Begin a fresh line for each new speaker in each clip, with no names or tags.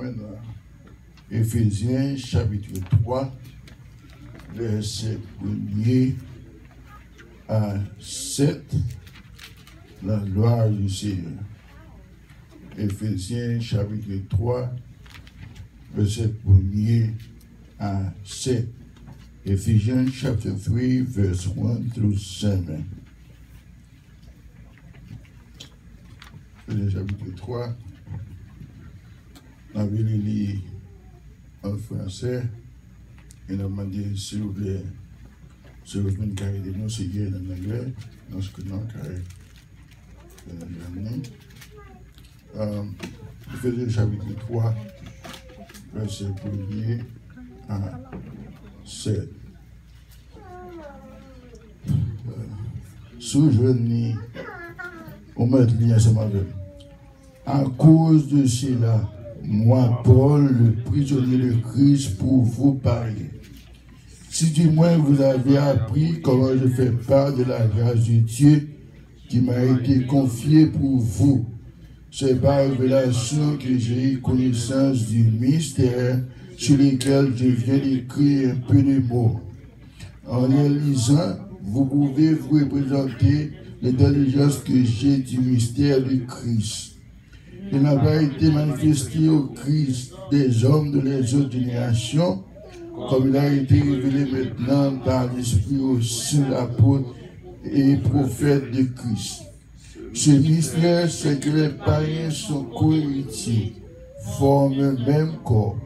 maintenant. Éphésiens chapitre 3, verset 1er à 7, la gloire du Seigneur. Éphésiens chapitre 3, verset 1er à 7. Ephesians chapter 3, verse 1 through 7. Éphésiens chapitre 3, on va le lire en français et on va demander s'il vous plaît, si vous pouvez carrer des noms, c'est bien en anglais, dans ce que nous carré en anglais. Éphésiens chapitre 3, verset 1er à 7. Souvenez, on met le lien ensemble avec. À cause de cela, moi, Paul, le prisonnier de Christ, pour vous parler. Si du moins vous avez appris comment je fais part de la grâce de Dieu qui m'a été confiée pour vous, c'est par révélation que j'ai eu connaissance du mystère sur lequel je viens d'écrire un peu de mots. En les lisant, vous pouvez vous représenter l'intelligence que j'ai du mystère du Christ. Il n'a pas été manifesté au Christ des hommes de les autres générations, comme il a été révélé maintenant par l'Esprit aux saints apôtres et prophètes de Christ. Ce mystère, c'est que les païens sont co-héritiers, forment le même corps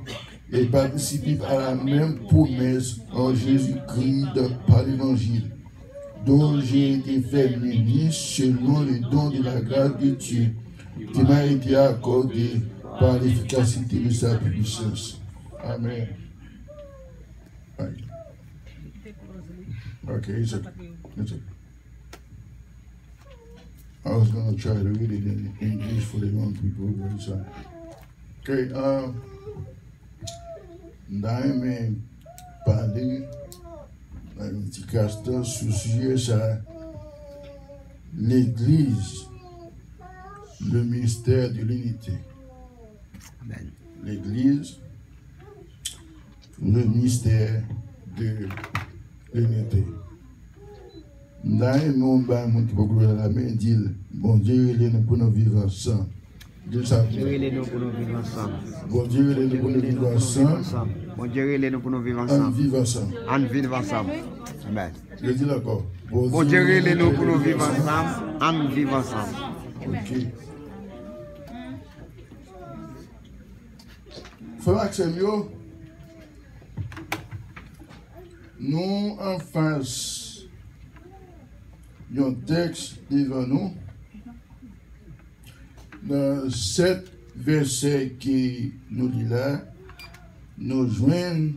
et participent à la même promesse en Jésus-Christ par l'Évangile, dont j'ai été fait ministre selon le don de la grâce de Dieu qui m'a été accordé par l'efficacité de sa puissance. Amen. Okay, it's okay. It's okay. I was going to try to read it in English for the young people, but it's okay. D'ailleurs, parler un petit castor sur le sujet ça, l'Église, le mystère de l'unité.
Amen.
L'Église, le mystère de l'unité. D'ailleurs, mon qui peut la main dit, bon Dieu, il est nous pour nous vivre ensemble. Dieu,
il est nous pour nous vivre ensemble.
Bon Dieu, il est nous pour nous vivre ensemble.
Bon Dieu, il est nous pour nous vivre
En
ensemble.
vivre ensemble.
En vivre ensemble. Amen.
Je dis d'accord.
Bon Dieu, il est nous pour nous vivre ensemble. En vivre ensemble.
Ok. Frère Maxime, nous en face d'un texte devant nous, dans 7 versets qui nous dit là, nous joignons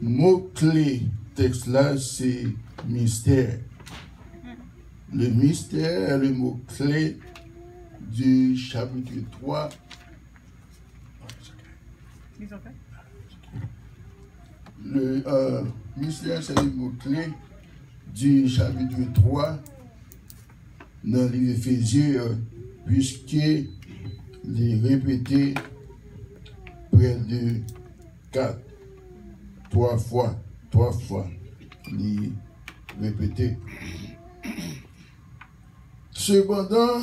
mot-clé texte là, c'est mystère. Le mystère est le mot-clé du chapitre 3. Le mystère, c'est le mot-clé du chapitre 3 dans les Éphésiens, puisqu'il est répété près de 3 fois, il est répété. Cependant,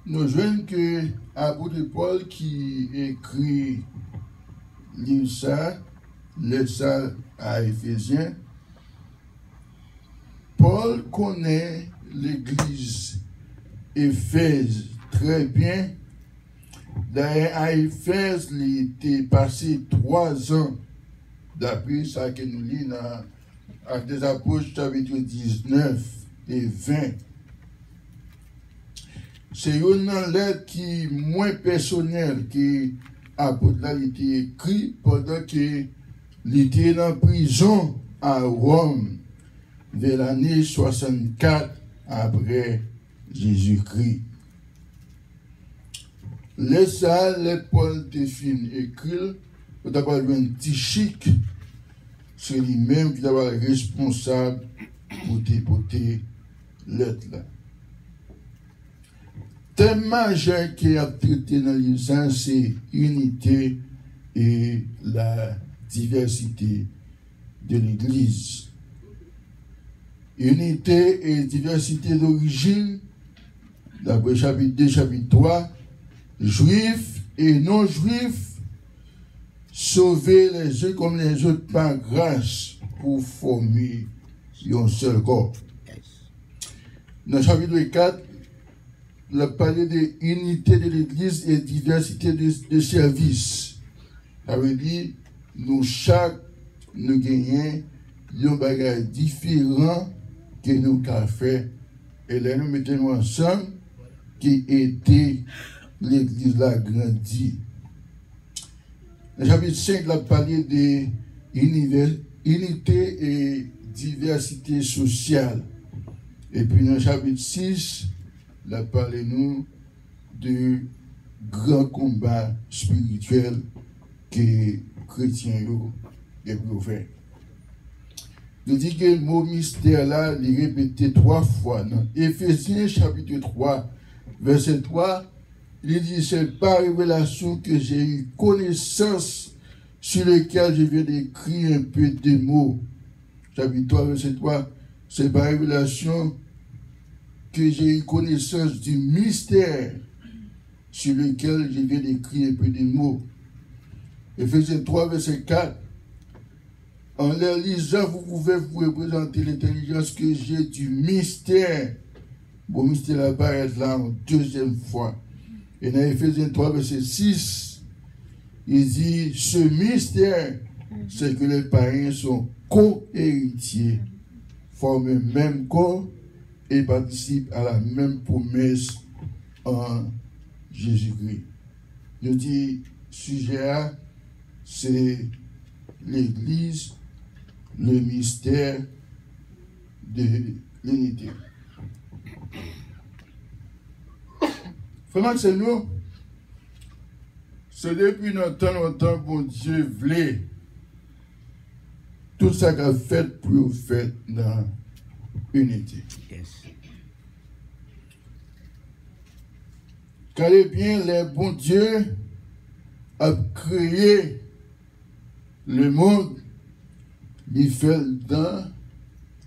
nous voyons que l'apôtre Paul qui écrit ça à Éphésiens, Paul connaît l'église Éphèse très bien. D'ailleurs, à Éphèse, il était passé 3 ans, d'après ça que nous lisons dans Actes des Apôtres, chapitre 19 et 20. C'est une lettre qui est moins personnelle que l'apôtre a été écrit pendant qu'il était en prison à Rome vers l'année 64 après Jésus-Christ. Laissez les Paul te fin écrit, pour avoir un petit chic, c'est lui-même qui est responsable pour te porter lettre là. thème majeur qui a traité dans l'Église, c'est unité et la diversité de l'Église. Unité et diversité d'origine, d'après chapitre 2, chapitre 3, juifs et non-juifs, sauver les uns comme les autres par grâce pour former un seul corps. Dans le chapitre 4, on a parlé de unité de l'Église et diversité de services. Ça veut dire, nous gagnons un bagage différent que nous avons fait. Et là, nous mettons ensemble qui était l'Église là grandie. Dans le chapitre 5, on a parlé de unité et diversité sociale. Et puis dans le chapitre 6, on a parlé nous de grands combats spirituels que les chrétiens ont fait. Nous dit que le mot mystère là, il est répété 3 fois. Dans Éphésiens chapitre 3, verset 3, il dit, c'est par révélation que j'ai eu connaissance sur lequel je viens d'écrire un peu de mots. Chapitre 3, verset 3, c'est par révélation que j'ai eu connaissance du mystère sur lequel je viens d'écrire un peu de mots. Éphésiens 3, verset 4, en les lisant, vous pouvez vous représenter l'intelligence que j'ai du mystère. Bon, mystère apparaît là en deuxième fois. Et dans Éphésiens 3, verset 6, il dit, ce mystère, c'est que les païens sont co-héritiers, forment le même corps et participent à la même promesse en Jésus-Christ. Nous dit, sujet, c'est l'Église, le mystère de l'unité. Vraiment, c'est nous. C'est depuis longtemps, bon Dieu voulait tout ça qu'a fait pour faire dans l'unité. Yes. Car bien, le bon Dieu a créé le monde, il fait dans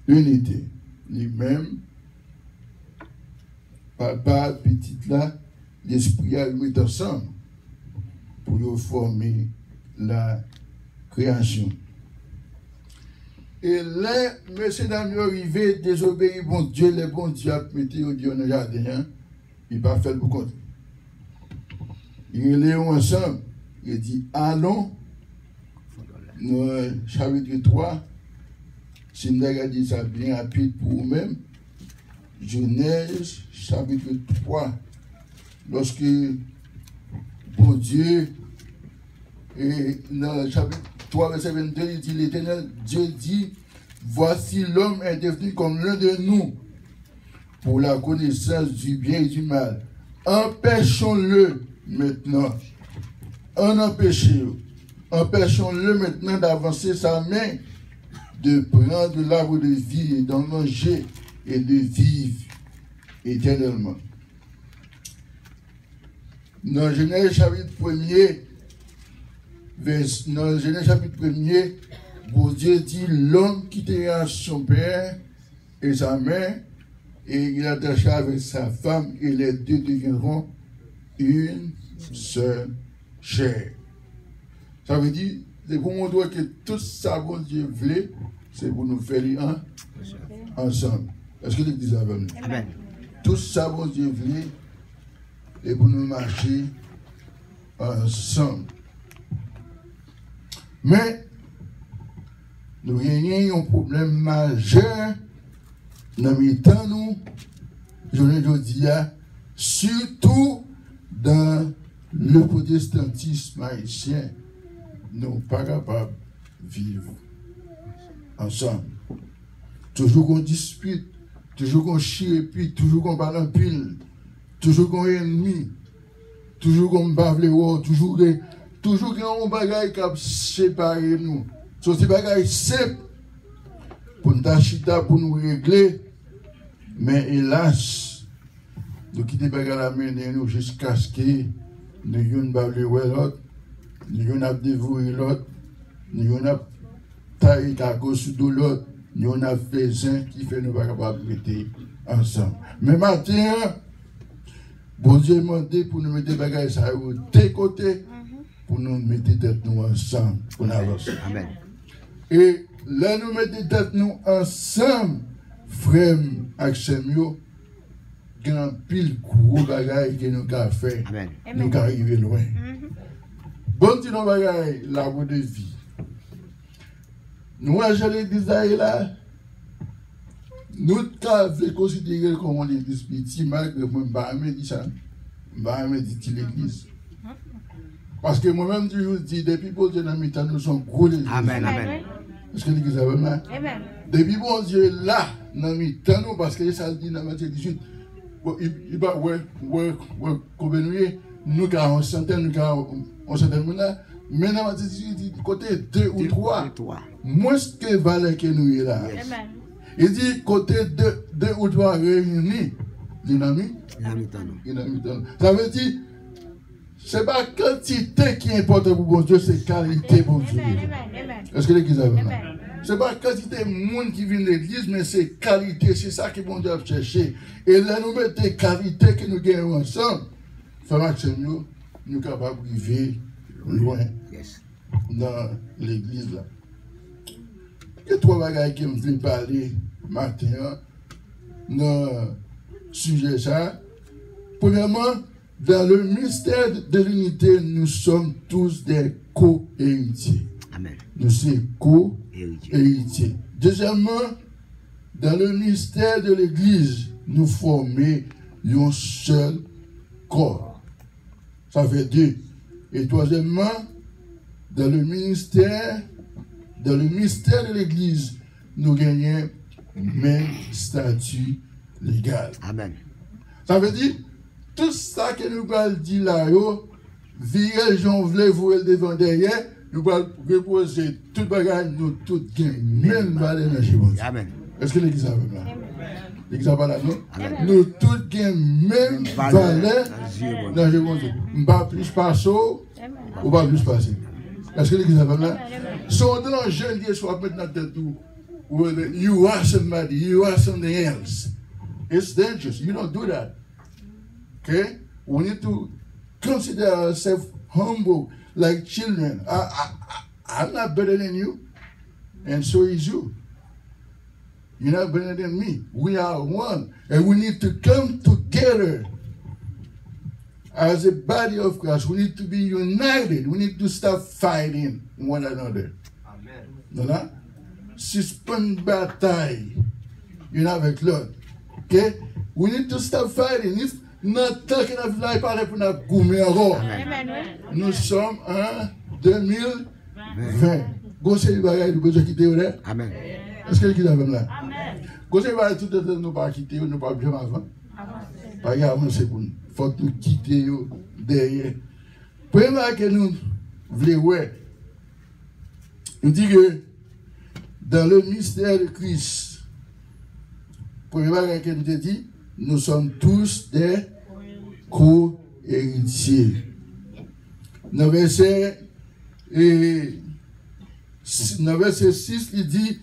l'unité. Lui-même, papa, petite là, l'esprit a mis ensemble pour former la création. Et là, monsieur Damien arrivé, désobéir bon Dieu, le bon Dieu a mis au Dieu dans le jardin, il n'a pas fait pour compte. Il est ensemble, il dit allons, dans le chapitre 3, si nous regardons ça bien rapide pour vous-même, Genèse chapitre 3, lorsque bon Dieu, et dans le chapitre 3, verset 22, il dit, l'Éternel Dieu dit, voici l'homme est devenu comme l'un de nous, pour la connaissance du bien et du mal. Empêchons-le maintenant, empêchons-le maintenant d'avancer sa main, de prendre l'arbre de vie et d'en manger et de vivre éternellement. Dans Genèse chapitre 1er, bon Dieu dit, l'homme quittera son père et sa mère, et il attachera avec sa femme, et les deux deviendront une seule chair. Ça veut dire, c'est pour montrer que tout ça, bon Dieu voulait, c'est pour nous faire un ensemble. Est-ce que l'Église a venu? Amen. Tout ça, bon Dieu voulait, et pour nous marcher ensemble. Mais, nous avons un problème majeur dans les temps, nous, je le dis, surtout dans le protestantisme haïtien, nous ne sommes pas capables de vivre ensemble. Toujours qu'on dispute, toujours qu'on chie et puis, toujours qu'on parle en pile, toujours qu'on est ennemi, toujours qu'on bave les rois, toujours qu'il y a un bagage qui a séparé nous. C'est un bagage simple pour nous acheter, pour nous régler. Mais hélas, Nous quittons la main, nous jusqu'à ce que nous ne pas l'autre, nous n'avons dévoué l'autre, nous n'avons taillé à cause de l'autre, nous n'avons fait un qui fait nous pas capables de mettre ensemble. Mais maintenant, bon Dieu m'a demandé pour nous mettre des bagages à tes côtés, pour nous mettre tête nous ensemble, pour nous avancer. Amen. Et là, nous mettons tête nous ensemble, frère Axemio, il y a un pile gros bagages que nous avons fait, nous avons arrivé loin. Bon petit bagages, l'arbre de vie. Nous, à l'église là, nous avons considéré comme l'église petite, malgré moi, je ne dis ça, je ne dis l'église. Parce que moi-même, je dis, depuis que Dieu dans mi-temps, nous sommes gros l'église.
Amen, amen.
Est-ce que l'église a vraiment? Amen. Depuis bon Dieu là, dans mi-temps, parce que ça dit dans Matthieu 18, il va, nous avons une centaine, nous avons une centaine là, mais dans Matthieu 18, côté 2 ou 3, moins que valeur que nous est là. Amen. Il dit, côté 2 ou 3 réunis, dynamique, ça veut dire, ce n'est pas quantité qui est importante pour bon Dieu, c'est qualité pour Dieu. Est-ce que l'église a vraiment? Ce n'est pas quantité de monde qui vient de l'église, mais c'est qualité, c'est ça que bon Dieu a cherché. Et là, nous mettons qualité que nous gagnons ensemble. Frère Maxime, nous sommes capables de vivre loin dans l'église là. Il y a 3 bagages qui me viennent parler matin dans le sujet ça. Premièrement, dans le mystère de l'unité, nous sommes tous des co-héritiers. Amen. Nous sommes co-héritiers. Deuxièmement, dans le mystère de l'Église, nous formons un seul corps. Ça fait 2. Et troisièmement, dans le mystère de l'Église, nous gagnons même statut légal. Amen. Ça veut dire, tout ça que nous allons dire là, virer, j'en voulais vous le devant derrière, nous allons reposer tout le bagage, nous tous gagnons même valeur dans le monde. Amen. Est-ce que l'Église a là? L'Église a pas là, non? Nous tous gagnons même valeur dans le monde. Pas plus passer ou pas plus passer. Est-ce que l'Église a pas là? So, dans le jeune Dieu soit maintenant tête tout. You are somebody, you are something else. It's dangerous. You don't do that. Okay? We need to consider ourselves humble like children. I'm not better than you, and so is you. You're not better than me. We are one, and we need to come together as a body of Christ. We need to be united. We need to stop fighting one another. Amen. Voilà? Suspend bataille une avec l'autre. Okay? We need to stop fighting. If not talking of life, pour nous goumer encore. Nous sommes en 2020. Conseil bagaille de besoin quitter là. Amen. Est-ce que l'église avait là? Amen. Conseil bagaille tout de nous pas quitter, nous pas bien avant. Pas avancer pour nous. Faut que nous quitter derrière. Premièrement que nous voulons nous dit que dans le mystère de Christ, premièrement que nous dit, nous sommes tous des co-héritiers. Dans verset 6, il dit,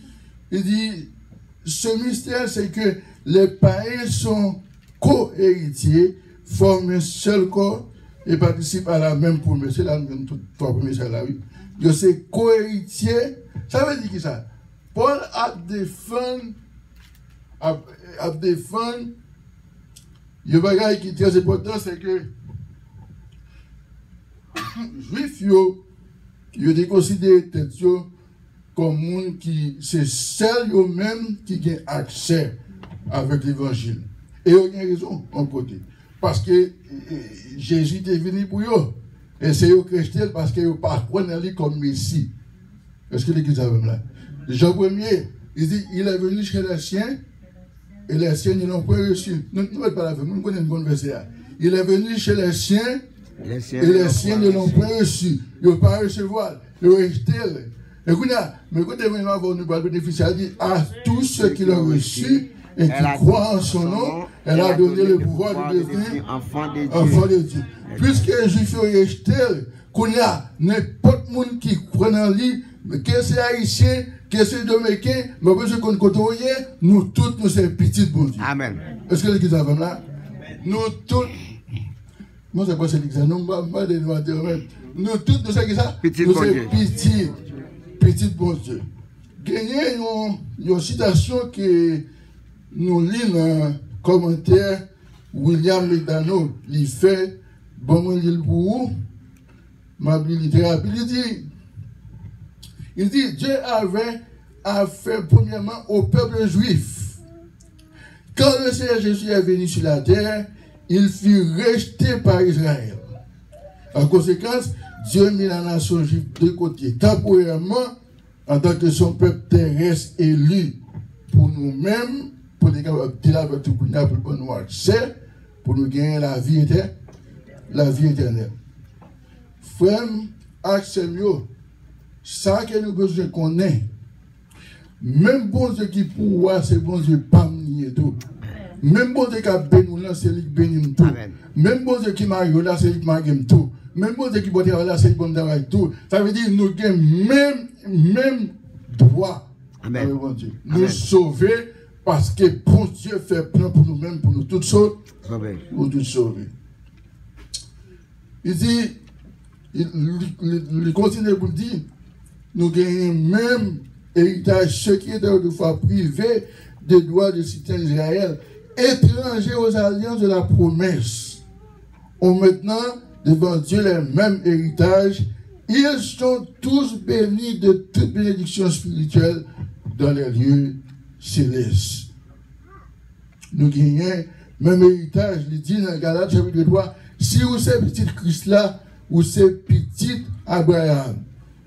ce mystère, c'est que les païens sont co-héritiers, forment un seul corps et participent à la même promesse. C'est la même trois promesses à la vie. Donc, c'est co-héritier. Ça veut dire que ça? Paul a défendu, le bagage qui est très important, c'est que Juifs, ils ont considéré comme monde qui, c'est celle eux-mêmes qui ont accès avec l'évangile. Et ils ont raison, en côté. Parce que Jésus est venu pour eux. Et c'est eux chrétiens parce qu'ils ne parlent pas comme Messie. Est-ce que l'église a même là? Jean 1er, il dit, il est venu chez les siens, et les siens ne l'ont pas reçu. Nous ne parlons pas la nous connaissons une bonne verset. Il est venu chez les siens, et les siens ne l'ont pas reçu. Ils n'ont pas recevoir. Ils ont rejeté. Écoutez, mais écoutez, nous allons bénéficier, il dit, à tous ceux qui l'ont reçu, et qui croit en son nom, elle a donné le pouvoir de devenir enfant de Dieu. Puisque les Juifs ont rejeté, qu'on y a n'importe qui qui croit en lui, que c'est haïtien, que c'est dominicain, mais parce qu'on côtoie, nous tous, nous sommes petits bon Dieu.
Amen.
Est-ce que l'église avons là? Nous tous, moi c'est pas cette église, nous tous, nous sommes ça?
Petit
nous
bon
sommes
Dieu.
petit bon Dieu. Gagner une citation que nous lisons dans le commentaire William Medano, il fait, bon, moi, il pour ma littérature, il dit, Dieu avait affaire premièrement au peuple juif. Quand le Seigneur Jésus est venu sur la terre, il fut rejeté par Israël. En conséquence, Dieu mit la nation juive de côté, temporairement, en tant que son peuple terrestre élu pour nous-mêmes, pour les dire avec tout pour nous accès, pour nous gagner la vie éternelle. Frère, accès mieux, ça que nous besoin connaître. Même bon Dieu qui pourra, c'est bon Dieu pas nier tout. Même bon Dieu qui a béni là, c'est lui qui bénit tout. Même bon Dieu qui m'a là, c'est lui qui m'a tout. Même bon Dieu qui va là, c'est lui qui va tout. Ça veut dire que nous avons même droit.
Amen.
Bon Dieu. Nous sauver parce que bon Dieu fait plein pour nous-mêmes, pour nous toutes sauver. Pour nous sauver. Il dit, il continue pour dire, nous gagnons même héritage secret de foi privé des droits de citoyens d'Israël, étrangers aux alliances de la promesse, ont maintenant devant Dieu les mêmes héritages. Ils sont tous bénis de toute bénédiction spirituelle dans les lieux célestes. Nous gagnons même héritage, il dit dans Galates chapitre 3, si vous êtes petit Christ là, ou c'est petit Abraham,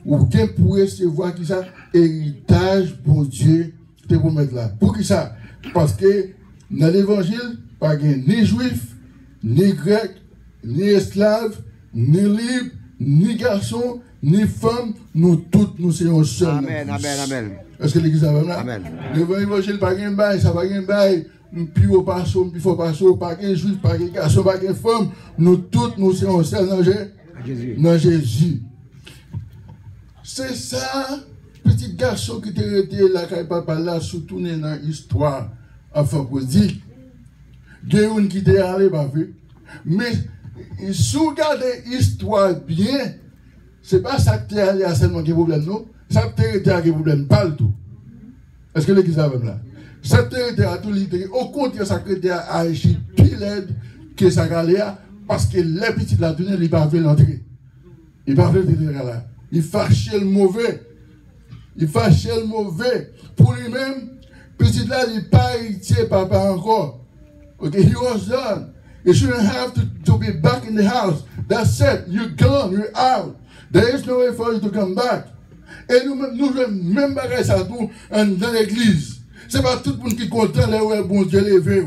ou bien pour recevoir qui ça, héritage pour Dieu, te vous mettre là. Pour qui ça? Parce que dans l'évangile, pas ni juif, ni grec, ni esclave, ni libre, ni garçon, ni femme, nous toutes nous sommes seuls.
Amen, amen, amen.
Est-ce que l'église a là?
Amen.
L'évangile, pas un bail, ça pas un bail. Puis au passage, puis faut passer, pas un juif, pas un garçon, pas une femme, nous toutes nous sommes seuls dans Jésus. C'est ça, petit garçon qui était resté là, quand papa là, surtout dans l'histoire, enfin pour dire, il y a une qui était allé, pas vu. Mais si vous regardez l'histoire bien, c'est pas ça que tu es allé à seulement qui problème, non? Ça que tu es resté à qui problème, pas le tout. Est-ce que l'église a même là? Ça que tu es resté à tout l'idée. Au contraire, ça que tu es à agir plus laide que ça allait parce que les petits la donner, ils ne peuvent pas l'entrer. Ils ne peuvent pas l'entrer là. Il fâchait le mauvais. Il fâchait le mauvais. Pour lui-même, petit là, il n'est pas héritier, papa encore. Okay, he was done. You shouldn't have to be back in the house. That's it. You're gone. You're out. There is no way for you to come back. Et nous même pas ça tout dans l'église. C'est pas tout le monde qui est content de bon Dieu levé.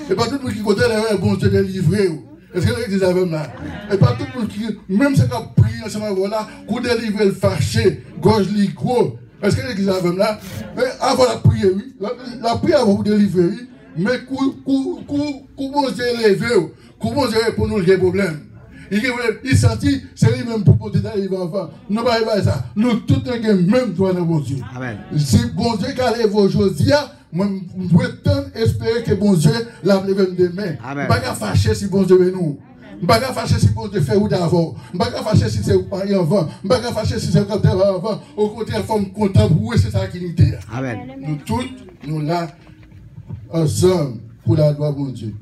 C'est pas tout le monde qui est content de bon Dieu délivré. Est-ce que l'église a même là? Et pas tout le monde qui, même si on a prié ensemble, voilà, pour délivrer le fâché, gorge gros. Est-ce que l'église a même là? Mais avant la prière, oui. La prière va vous délivrer, oui. Mais comment Dieu levé, comment Dieu répond nous les problèmes? Il sentit, c'est lui-même pour porter ta livre enfant. Nous ne pas ça. Nous tous avons même droit dans bon Dieu.
Amen.
Si bon Dieu qui lève aujourd'hui, moi, je prétends espérer que bon Dieu l'a levé demain. Je ne vais pas fâcher si bon Dieu veut nous. Je ne vais pas fâcher si bon Dieu fait ou d'avant. Je ne vais pas fâcher si c'est vous pariez avant. Je ne vais pas fâcher si c'est vous avant. Au contraire, il faut me content pour vous, c'est ça qui nous dit.
Amen.
Nous tous, nous là, ensemble, pour la gloire de bon Dieu.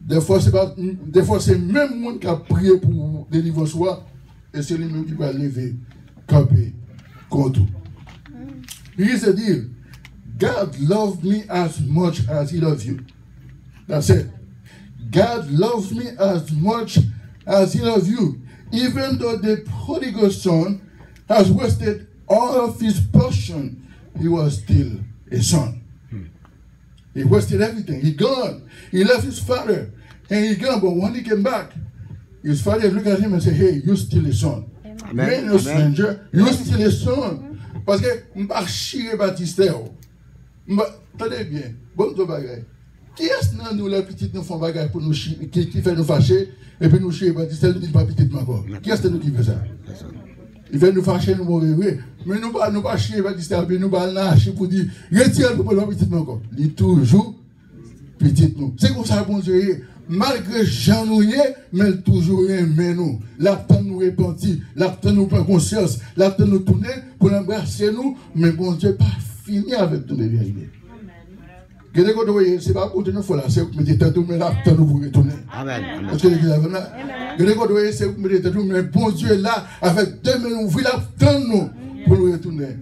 Des fois, c'est même le monde qui a prié pour délivrer soi, et c'est lui-même qui va lever, camper, contre. He se dit, God loved me as much as he loves you. That's it. God loves me as much as he loves you. Even though the prodigal son has wasted all of his portion, he was still a son. He wasted everything. He gone. He left his father. And he gone. But when he came back, his father looked at him and said, hey, you're still a son. Amen. You're no stranger. You're still a son. Parce que je ne suis pas chiré Baptiste. Tenez bien, bon de bagaille. Qui est-ce que nous, les petites, nous font bagaille pour nous qui fait nous fâcher, et puis nous chier, c'est nous dit pas petite encore. Qui est-ce que nous qui fait ça? Il fait nous fâcher, nous mourir, oui. Mais nous pas chier, pas disturber, nous pas lâcher pour dire, retirez le pour la petite encore. Il est toujours petite nous. C'est comme ça, bon Dieu, malgré Jean nous y est, mais toujours aimer nous. L'acte nous repentir, l'acte nous prendre conscience, l'acte nous tourner pour l'embrasser nous, mais bon Dieu, pas fini avec tous les vérités. Que les côtés, c'est pas pour nous faire là, c'est pour mettre tête mais l'acte nous pour retourner.
Amen.
Parce que les là, que les côtés, c'est pour mettre tête mais bon Dieu est là, avec deux mains ouvrir l'acte nous pour nous retourner.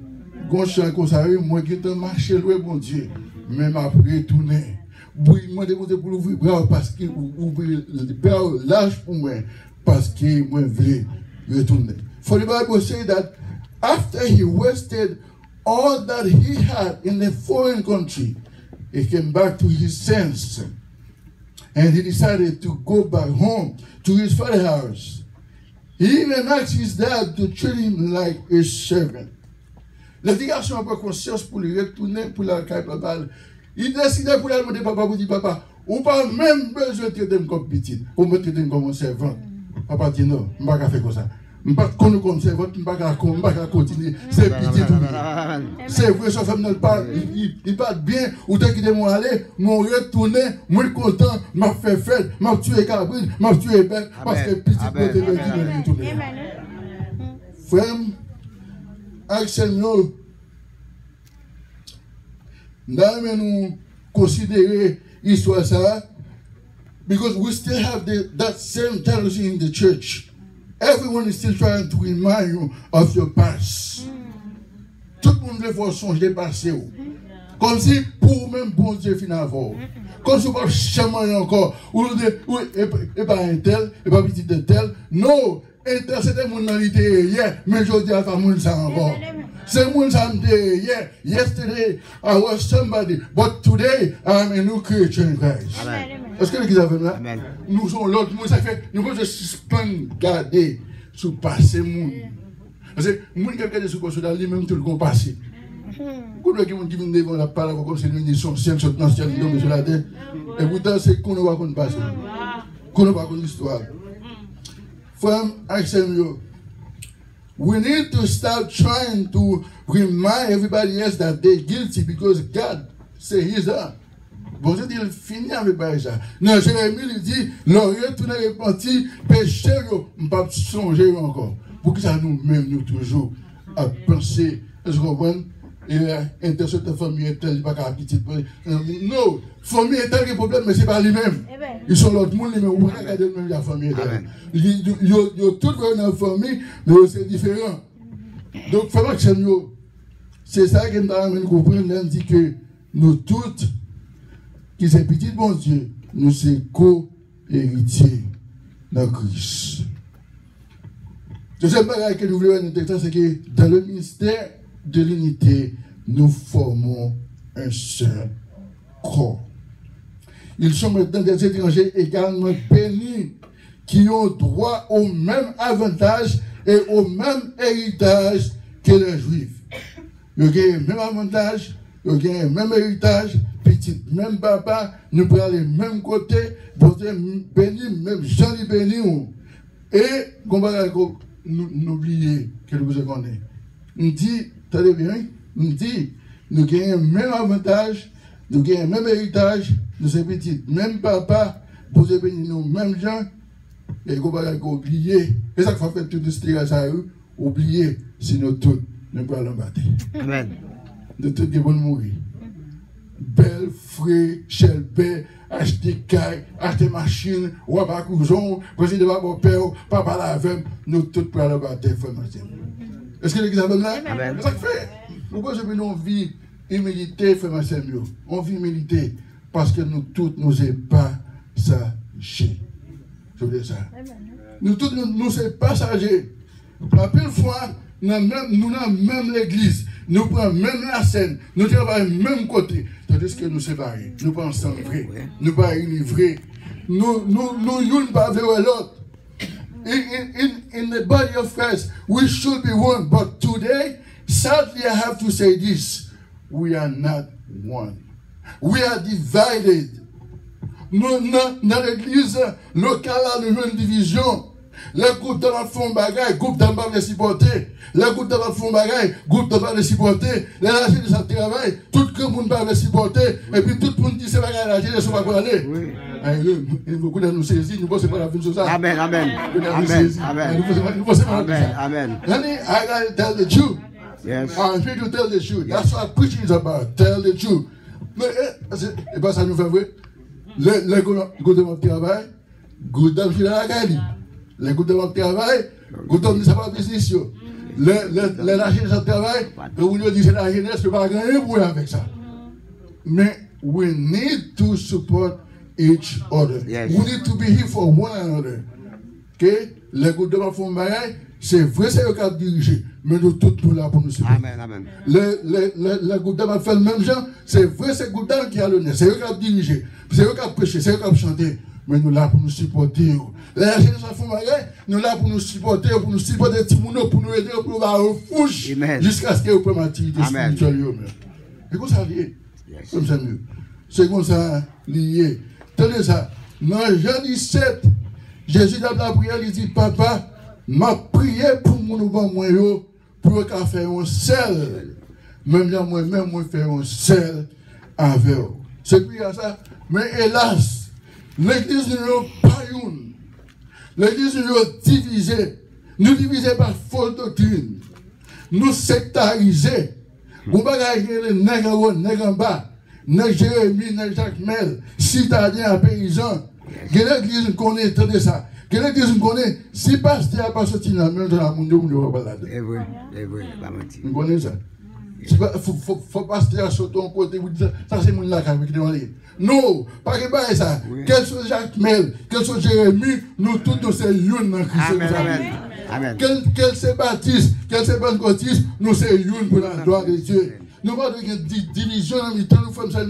Gonche comme ça, moi qui te marche loin, bon Dieu, même après retourner. Oui, moi demande pour l'ouvrir bras parce qu'il ouvrir le bras large pour moi parce qu'il moi voulait retourner. For the Bible say that after he wasted all that he had in a foreign country, he came back to his senses and he decided to go back home to his father's house. He even asked his dad to treat him like a servant. Le petit garçon a pris conscience pour lui retourner pour la caille papa. Il décidait pour aller demander papa, pour dire papa, ou pas même besoin de traiter comme petite, ou me traiter comme un servant. Papa dit non, je ne vais pas faire comme ça. Je ne vais pas connaître comme servant, je ne vais pas continuer. C'est petit tout. C'est vrai, sa femme n'a pas, il parle bien, ou t'as quitté moi aller, mon retourné, moi content, m'a fait fête, m'a tué cabri, m'a tué bête, parce que petit côté de dire retourner. Frère, avec Seigneur, nous considérer l'histoire ça, because we still have that same tendency in the church. Everyone is still trying to remind you of your past. Tout le monde veut voir songer passé. Comme si pour même bon Dieu finalement. Comme si on ne jamais encore. Ou et pas un tel, et pas petit de tel. Non, c'était monalité hier, mais je dis à ta monde ça encore. C'est mon Sunday, yeah. Yesterday I was somebody, but today I'm a new creature in Christ. Est-ce que vous avez là? Nous sommes l'autre monde, ça fait, nous pouvons suspendre, garder, sous passer monde. Parce que, nous qui regardons sous le dans lui-même tout le monde passé. Quand nous avons dit devant la parole, comme c'est une son ciel, sur le ciel, nous sur la terre. Et pourtant, c'est qu'on ne va pas passer. Qu'on ne va pas l'histoire. Frère, Axel, we need to start trying to remind everybody else that they're guilty because God said He's there. Bon Dieu dit, il finit avec ça. Non, Jérémie, il dit, l'aurait tout repenti, péché, on ne peut pas songer encore. Pour que ça nous-mêmes, nous toujours, à penser, est-ce qu'on comprend? Et intercette la famille est telle, pas qu'à petite. Non, famille est tel problème, mais ce n'est pas lui-même. Ils sont l'autre monde, mais vous regardez même la famille. Ils ont tous dans la famille, mais c'est différent. Donc, c'est ça que nous avons compris, on dit que nous toutes, qui sont petits, bon Dieu, nous sommes co-héritiers de Christ. Deuxième chose que nous voulons noter, c'est que dans le ministère de l'unité, nous formons un seul corps. Ils sont maintenant des étrangers également bénis qui ont droit au même avantage et au même héritage que les Juifs. Ils ont le même avantage, ils ont le même héritage, petit, même papa, nous prenons les mêmes côtés, pour être bénis, même Jean les bénis. Et, n'oubliez que nous avons connaissons. Nous dit, tenez bien, nous dit, nous avons le même avantage, nous avons le même héritage, nous sommes petits, même papa, pour être bénis, nous, même gens, et nous avons oublié. Et ça fait tout ce ça oublier, sinon tout, nous pouvons l'embattre. Amen. De tout qui vont mourir. Belle, frais, chelbé, acheter caille, acheter machine, ou à couson, président de mon père, papa la veuve, nous tous pour aller battre, est-ce que l'église a là? C'est ça que fait. Pourquoi je veux une vie humilité, frère Samuel? On vit humilité parce que nous tous nous sommes passagers. Je veux dire ça. Nous tous nous sommes passagers. La pire fois, nous avons même l'église. Nous prenons même la scène, nous travaillons même côté, tandis que nous séparons. Nous pensons vrai, nous pas vrai. Nous ne pas vers l'autre. In the body of Christ, we should be one. But today, sadly, I have to say this: we are not one. We are divided. Nous, dans l'église locale, nous avons une division. Les groupes de l'autre font bagaille, groupe d'en bas les supporter. Les groupes de l'autre font bagaille, groupe d'en bas les supporter. Les lâchers de ça travail, tout le monde va les supporter. Et puis tout le monde dit c'est bagaille lâcher, ils sont pas quoi aller. Beaucoup de nous saisir, nous pensons pas la fin de ça.
Amen, amen. Amen. Amen.
Honey, I gotta tell the truth.
Yes.
I'm here to tell the truth. That's what preaching is about. Tell the truth. Mais, et pas ça nous fait vrai. Les gouvernements de travail, gouvernements de la gagne. Les gouvernements de travail, gouvernements de sa business. Les lâchers de travail, vous nous dites c'est la jeunesse, je ne peux pas gagner pour avec ça. Mais, we need to support each other.
Yes.
We need to be here for one another. Okay? Les gouvernements font bagaille, c'est vrai, c'est eux qui ont dirigé, mais nous tous nous là pour nous supporter.
Amen, amen.
Les gouvernements fait le même genre, c'est vrai, c'est gouvernement qui a l'honneur, c'est eux qui ont dirigé, c'est eux qui ont prêché, c'est eux qui ont chanté, mais nous là pour nous supporter. Les gens font bagaille, nous là pour nous supporter les petits mounos, pour nous aider, pour nous avoir fouche, jusqu'à ce qu'ils aient une activité spirituelle. Et comme ça lié, comme ça mieux. C'est comme ça lié. Tenez ça, dans Jean 17, Jésus dans la prière, il dit, Papa, m'a prié pour mon moi pour qu'à faire un sel. Même là, moi-même, moi faire un sel avec eux. C'est prière ça. Mais hélas, l'église n'est pas une. L'église est divisée. Nous divisés par fausse doctrine. Nous sectarisés. Vous ne pouvez pas les nègres, nègres en bas. Nègres Jérémie, nègres Jacques Mel, citadins, paysans. L'église connaît tout ça. Que l'église nous connaît, si pasteur n'a pas sorti dans la main de la monde, on ne va pas là-dedans.
C'est vrai, pas mentir.
Vous connaissez ça? Il faut pasteur sortir un côté, vous dites ça c'est mon là qui est non, pas que ça. Quel soit Jacques Mel, quel soit Jérémie, nous tous nous sommes une dans Christ.
Amen.
Quel c'est Baptiste, quel c'est Pentecôtiste, nous sommes une pour la gloire de Dieu. Nous ne avons pas de division dans le temps, nous faisons ça.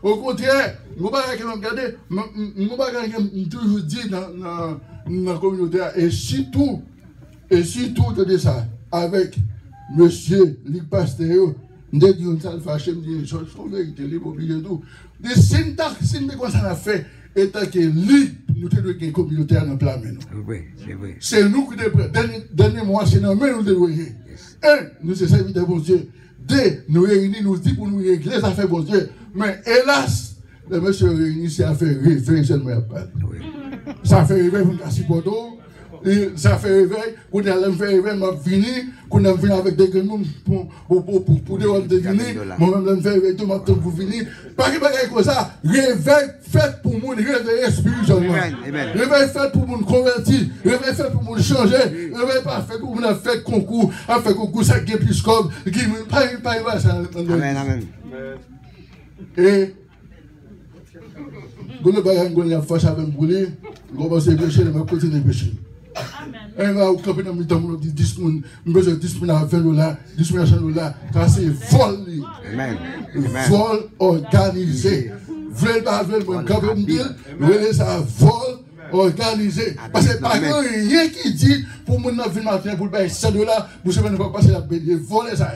Au contraire, nous ne pouvons pas toujours dire dans la communauté. Et surtout, de ça, avec monsieur Luc Pasteur, nous avons dit une salle fâchée, nous avons dit, je suis vérité, libre, obligé tout. Des signes de quoi ça a fait, étant que lui, nous avons une communauté dans le plan.
Oui, c'est vrai.
C'est nous qui devons, dernier mois, c'est dans nous devons. Nous sommes serviteurs de Dieu. Nous réunis, nous disons pour nous régler les affaires bon Dieu. Mais hélas, les messieurs réunis, c'est à faire réveil seulement. Ça fait réveil pour nous supporter. Ça fait réveil, pour nous faire réveil, nous venir, pour nous venir avec des gens pour devenir. Moi-même, je fais réveil tout le temps pour venir. Pas que comme ça, réveil fait pour nous, réveil spirituellement. Réveil fait pour nous convertir, réveil fait pour nous changer, réveil pas fait pour nous faire concours, ça qui est plus comme, qui pas ça.
Amen.
Et, quand nous avons fait ça avec brûler, nous avons commencé à pécher, nous avons continué à pécher. Et nous avons campé dans le temps, nous avons dit 10 personnes, nous avons 10 personnes à 20 $, 10 personnes à $, car c'est vol. Vol organisé. Vol par vol, nous avons dit, ça vol organisé. Parce que par exemple, rien qui dit pour nous venir matin pour payer 100 $, pour ne pas passer la paix, voler ça.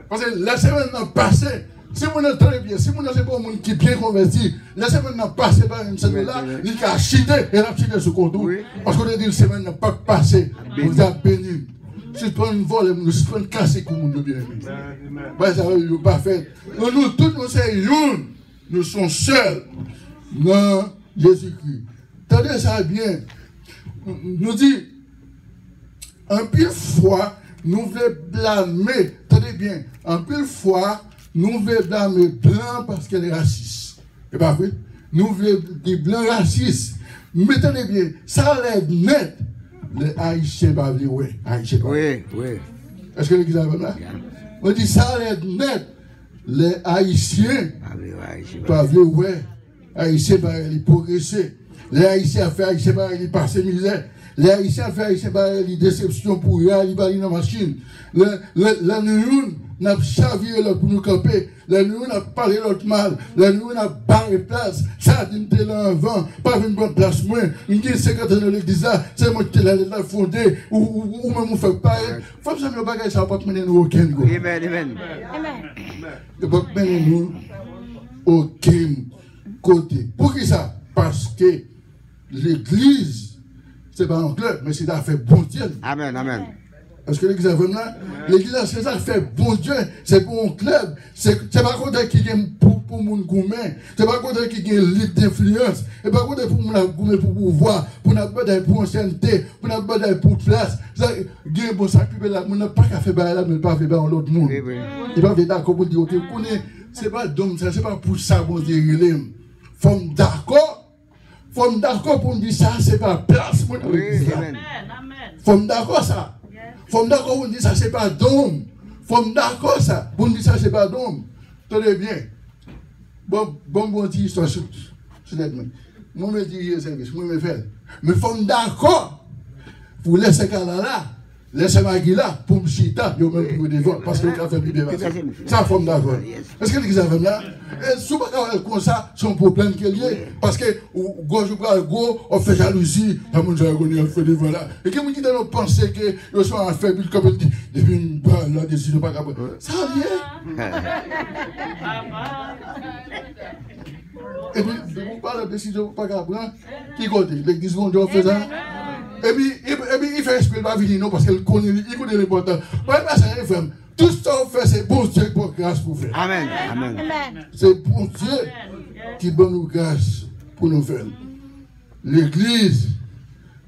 Parce que la semaine n'a passé. Si vous êtes très bien, si vous n'êtes pas un monde qui est bien converti, laissez-moi ne passer par une semaine là, il a chité et il a chité ce contour. Parce qu'on a dit une semaine n'a pas passé, vous êtes béni. Si tu prends une vol, si tu prends une casse, comme nous bien. Ça ne pas fait. Nous tous, nous sommes une. Nous sommes seuls dans Jésus-Christ. Tenez ça bien. Nous dit, un pile fois, nous voulons blâmer. Tenez bien, un pile fois, nous voulons blâmer blanc parce qu'elle est raciste. C'est pas vrai? Nous voulons des blancs racistes. Mais tenez bien, ça a l'air net. Les Haïtiens ne parlent pas. Oui. Est-ce que l'église est là? On dit ça a l'air net. Les Haïtiens ne parlent pas. Oui. Haïtiens parlent progresser. Les Haïtiens font Haïtiens parlent passer misère. Les Haïtiens font Haïtiens parlent déception pour eux, ils parlent dans la machine. Nous n'a chaviré pour nous camper. Nous n'a parlé l'autre mal. Nous n'a barré place. Ça a dit que là avant, pas une bonne place moins. Nous dit secrétaire de l'église là, c'est moi qui l'ai fondé, ou même on fait pareil. Faut que ça me bagaille, ça va pas mener nous aucun go.
Amen.
Il va pas mener nous aucun côté. Pour qui ça? Parce que l'église, c'est pas un club, mais c'est d'affaire bon Dieu.
Amen, amen.
Parce que l'église, l'église, c'est ça fait bon Dieu, c'est pour un club. C'est pas contre qui est pour mon gourmet, c'est pas contre qui est libre d'influence, c'est pas contre pour mon gourmet pour pouvoir, pour notre bataille pour ancienneté, pour notre bataille pour place. Ça, il y a un bon sacrifice là, on n'a pas qu'à faire là, mais pas faire dans l'autre monde. Il va faire d'accord pour dire, ok, c'est pas d'homme, c'est pas pour ça, bon Dieu, il est. Femme d'accord pour me dire ça, c'est pas place pour l'église. Femme d'accord ça. Faut d'accord pour dire ça, c'est pas d'homme. Faut d'accord ça. Pour dire ça, c'est pas d'homme. Tenez bien. Bon, histoire, c'est moi, je dis, service, moi, je fais. Mais faut d'accord pour laisser là, laisser Magui là, pour me chiter, je vais me devant, parce que le café est ça, faut d'accord. Est-ce que l'église a fait là? Si vous ne comme ça, c'est un problème qui est lié. Parce que, gauche ou pas, on fait jalousie, on fait des voilà. Et que vous dites, on pense que je suis un faible, comme il dit, depuis la décision pas capable. Ça vient. Et puis, vous parlez de décision pas capable, qui côté? L'église, on fait ça. Et puis, il fait esprit, il va venir, non, parce qu'il connaît l'important. Tout ce qu'on fait, c'est bon Dieu pour grâce pour faire.
Amen. Amen.
C'est bon Dieu qui donne nous grâce pour nous faire. L'église,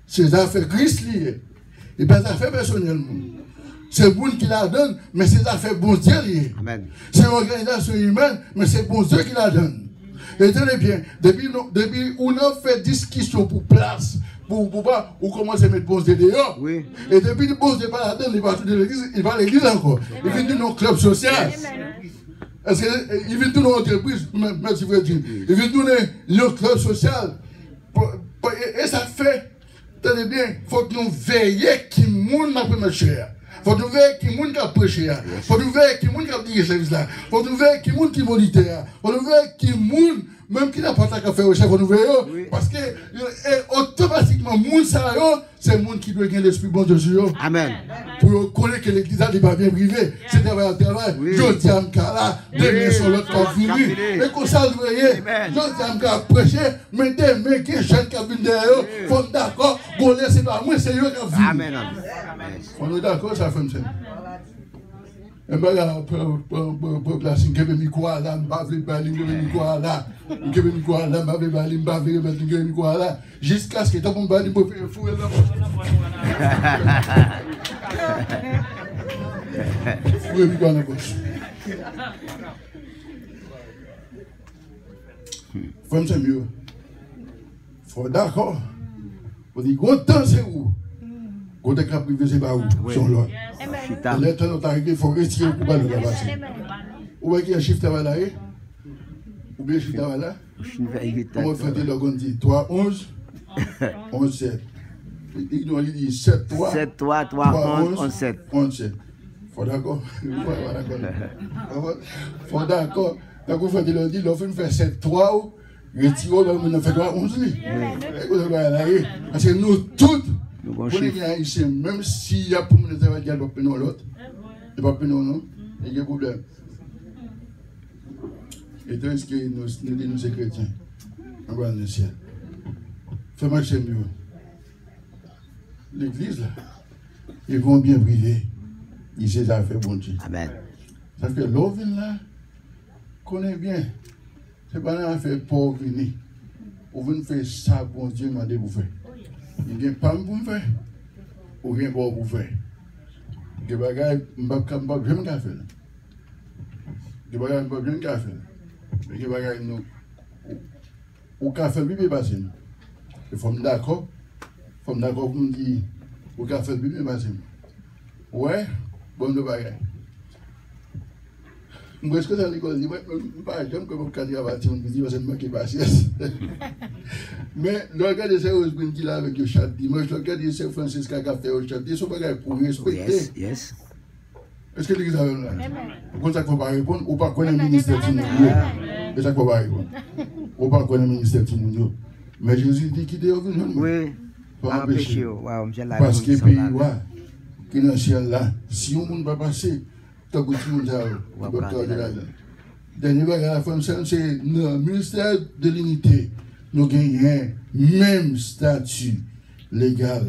c'est des affaires Christ liées. Et pas des affaires personnelles. C'est bon qui la donne, mais c'est des affaires bon Dieu liées. C'est une organisation humaine, mais c'est bon Dieu qui la donne. Et tenez bien, depuis on a fait discussion pour place, pour pas, on commence à mettre bon Dieu dehors. Oui. Et depuis le bon Dieu pas la donne, il va tout de l'église, il va à l'église encore. Il vient de nos clubs sociaux. Est-ce qu'il vient de nos entreprises, merci frère Dieu. Il vient de nos clubs sociaux. Et ça fait, tenez bien, il faut que nous veillions qui monde n'a pas de cher. Faut nous veiller qui monde qui a prêché. Faut nous veiller qui monde qui a dit service là. Faut nous veiller qui monde qui militaire. Faut nous veiller qui monde même qui n'a pas qu'à faire au chef. Faut nous veiller parce que automatiquement monde ça c'est monde qui doit gagner l'esprit bon Dieu sur eux. Amen. Pour connaître que l'église n'est pas bien privée. C'est travail à travail. Je dis à Mkala, demain sur l'autre qui a fini. Et comme ça vous voyez, je dis à Mkala prêcher, mais demain qui est jeune qui a venu derrière, faut d'accord, pour laisser pas moi c'est eux qui a venu. Amen. On est d'accord, ça fait ça. Et bien là, pour placer, je vais me croire là, je vais me croire là, je vais me croire là, je vais me croire là, jusqu'à ce que tout le monde me fasse fouiller là. Fouiller me croire dans la bouche. Faut c'est mieux. Faut d'accord. Faut dire, content c'est où? Quand tu as privé, c'est pas où? Sur l'autre. Et là, tu as arrivé, il faut retirer pour pas le passer. Ou bien qu'il y a un chiffre là, ou bien un chiffre là. On va faire des logos, on dit 3, 11, 11, 7. Il dit 7, 3, 7, 3, 3, 11, 7. 11, 7. Faut d'accord? Faut d'accord. Donc, on fait des logos, on fait 7, 3, retirer, on fait 3, 11. Parce que nous, toutes, pour les gens ici, même s'il y a pour nous travailler, il y a pas de l'autre, il n'y a pas de non, il y a un problème. Et tout ce que nous disons, nous sommes chrétiens, on va dans le ciel. Fais marcher mieux. L'église, là, ils vont bien priver. Ils savent ça fait bon Dieu. Amen. Ça fait l'ouvre là, connaît bien. C'est pas une affaire pour venir. Pour venir faire ça, bon Dieu m'a dit pour faire. Il n'y a pas de pour faire, ou rien pour faire. Il y a des bagages, je ne peux pas faire. Il y a des bagages, je ne peux pas faire. Il y a des bagages, ou qu'à faire bibi passer. Il faut me d'accord. Il faut me d'accord pour me dire, ou qu'à faire bibi passer. Ouais, bon de bagages. Moi, est-ce que ça l'école dit, par exemple, que vous avez bâti, on dit, c'est moi qui passe. Mais le regard de Saint Osbin qui l'a avec le chat dimanche, le regard de Saint Francis qui a fait au chat, ils sont pas pour respecter. Yes. Est-ce que l'église a là? Pour ça qu'il ne faut pas répondre, ou pas connaître le ministère de Timounio. C'est ça qu'il ne faut pas répondre. Ou pas connaître le ministère de Timounio. Mais Jésus dit qu'il est revenu. Oui. Pas empêcher. Parce que le pays, qui est dans le ciel là, si on ne peut pas passer, tu as goûté le monde, tu peux pas là. Dernier bagage à la femme, c'est le ministère de l'unité. Nous gagnons même statut légal.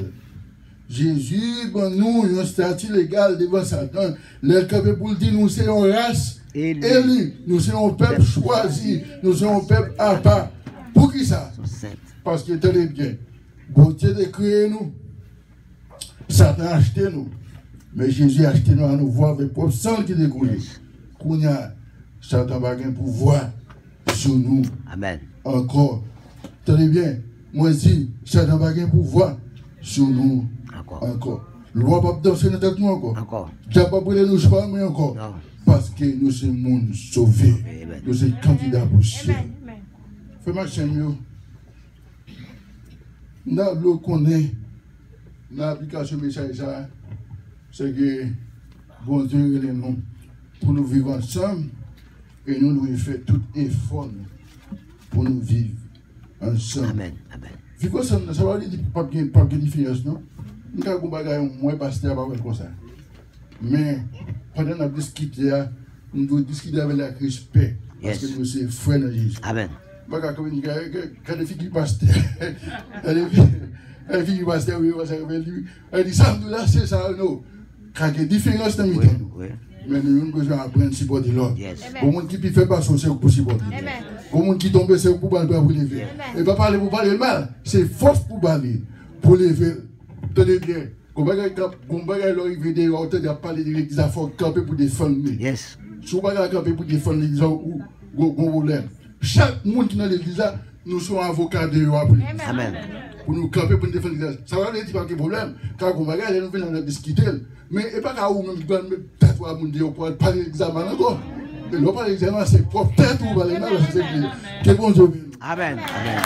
Jésus, bon, nous, un statut légal devant Satan. Le capé pour le dire, nous sommes une race élue. Nous sommes un peuple choisi. Nous sommes un peuple à part. Pour qui ça? Parce que tenez bien, bon Dieu a créé nous. Satan a acheté nous. Mais Jésus a acheté nous à nous voir avec propre sang qui découle. Qu'on a Satan va gagner pouvoir sur nous.
Amen.
Encore. Tenez bien, moi aussi, Satan va gagner pouvoir sur nous. Encore. Loi pas danser dans tête nous encore.
Encore.
Tu pas brûler nous choix mais encore.
Non.
Parce que nous sommes monde sauvé. Nous sommes candidats pour ciel. Fais ma chaîne. Nous le connaît dans l'application message, c'est que bon Dieu est nous pour nous vivre ensemble et nous devons faire tout effort pour nous vivre ensemble.
Amen. Amen.
Vivre ensemble, ça va dire pas de différence, non? Nous avons un bagage moins pasteur comme ça. Mais pendant qu'on a discuté, nous devons discuter avec la respect. Parce que nous sommes frères dans Jésus.
Amen.
Quand les filles qui pasteur, elle dit pasteur, oui, elle dit ça, là, c'est ça, non. Quand il y a une différence dans le temps, mais nous avons besoin d'apprendre à supporter l'autre. Pour les gens qui ne font pas son c'est pour supporter. Pour les gens qui tombent, c'est pour lever. Et pas parler pour parler mal, c'est force pour parler, pour lever. Tenez bien, quand on va arriver des gens qui parlent de l'église, il faut camper pour défendre.
Yes.
Si on va camper pour défendre l'église, ou un problème. Chaque monde qui est dans l'église, nous sommes avocats de eux après.
Amen.
Pour nous camper pour nous défendre l'église. Ça va dire pas de problème. Car on va aller nous venir discuter. Mais et pas qu'à où même peut-être à mon Dieu pour parler l'examen encore. Mais le parler l'examen c'est propre tête ou parler mal c'est que bon Dieu.
Amen. Amen.